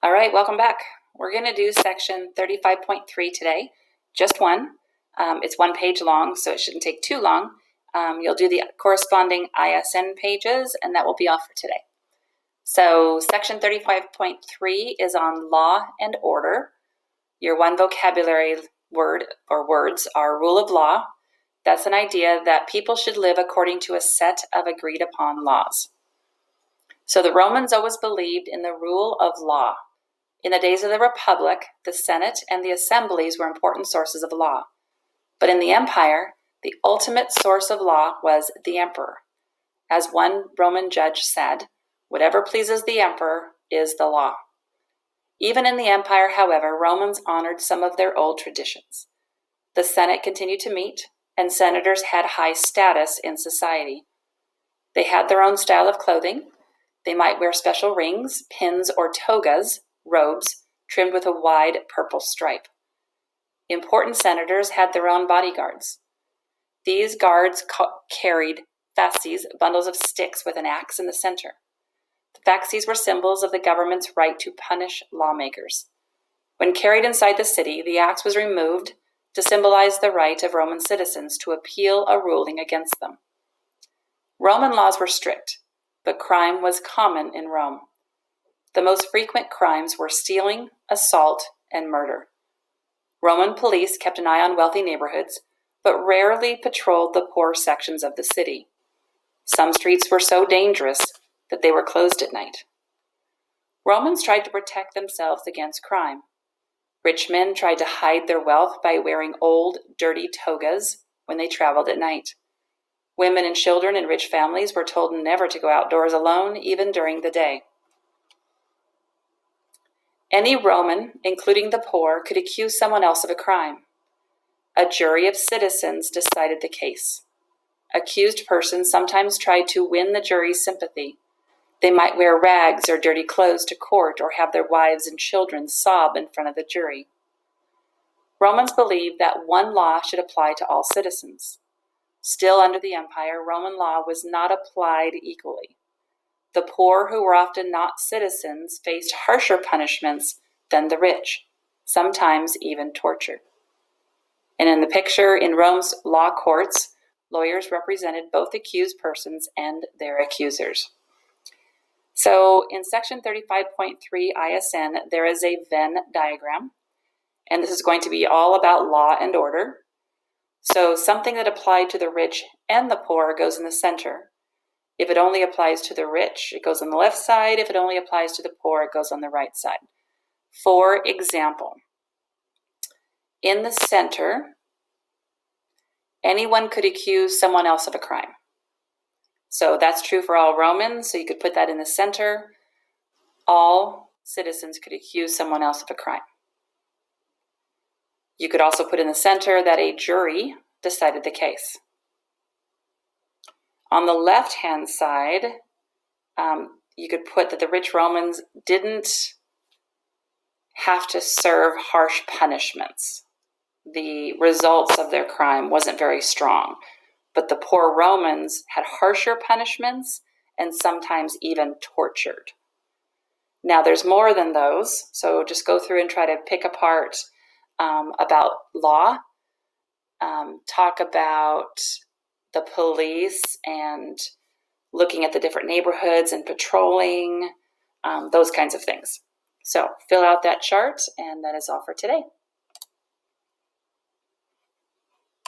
All right, welcome back. We're going to do section 35.3 today, just one. It's one page long, so it shouldn't take too long. You'll do the corresponding ISN pages, and that will be all for today. So section 35.3 is on law and order. Your one vocabulary word or words are rule of law. That's an idea that people should live according to a set of agreed upon laws. So the Romans always believed in the rule of law. In the days of the Republic, the Senate and the assemblies were important sources of law. But in the empire, the ultimate source of law was the emperor. As one Roman judge said, whatever pleases the emperor is the law. Even in the empire, however, Romans honored some of their old traditions. The Senate continued to meet, and senators had high status in society. They had their own style of clothing. They might wear special rings, pins, or togas, robes, trimmed with a wide purple stripe. Important senators had their own bodyguards. These guards carried fasces, bundles of sticks with an axe in the center. The fasces were symbols of the government's right to punish lawmakers. When carried inside the city, the axe was removed to symbolize the right of Roman citizens to appeal a ruling against them. Roman laws were strict, but crime was common in Rome. The most frequent crimes were stealing, assault, and murder. Roman police kept an eye on wealthy neighborhoods, but rarely patrolled the poor sections of the city. Some streets were so dangerous that they were closed at night. Romans tried to protect themselves against crime. Rich men tried to hide their wealth by wearing old, dirty togas when they traveled at night. Women and children in rich families were told never to go outdoors alone, even during the day. Any Roman, including the poor, could accuse someone else of a crime. A jury of citizens decided the case. Accused persons sometimes tried to win the jury's sympathy. They might wear rags or dirty clothes to court or have their wives and children sob in front of the jury. Romans believed that one law should apply to all citizens. Still under the empire, Roman law was not applied equally. The poor, who were often not citizens, faced harsher punishments than the rich, sometimes even torture. And in the picture, in Rome's law courts, lawyers represented both accused persons and their accusers. So in section 35.3 ISN, there is a Venn diagram, and this is going to be all about law and order. So something that applied to the rich and the poor goes in the center. If it only applies to the rich, it goes on the left side. If it only applies to the poor, it goes on the right side. For example, in the center, anyone could accuse someone else of a crime. So that's true for all Romans, so you could put that in the center. All citizens could accuse someone else of a crime. You could also put in the center that a jury decided the case. On the left-hand side, you could put that the rich Romans didn't have to serve harsh punishments. The results of their crime wasn't very strong, but the poor Romans had harsher punishments and sometimes even tortured. Now there's more than those, so just go through and try to pick apart about law, talk about the police and looking at the different neighborhoods and patrolling, those kinds of things. So fill out that chart, and that is all for today.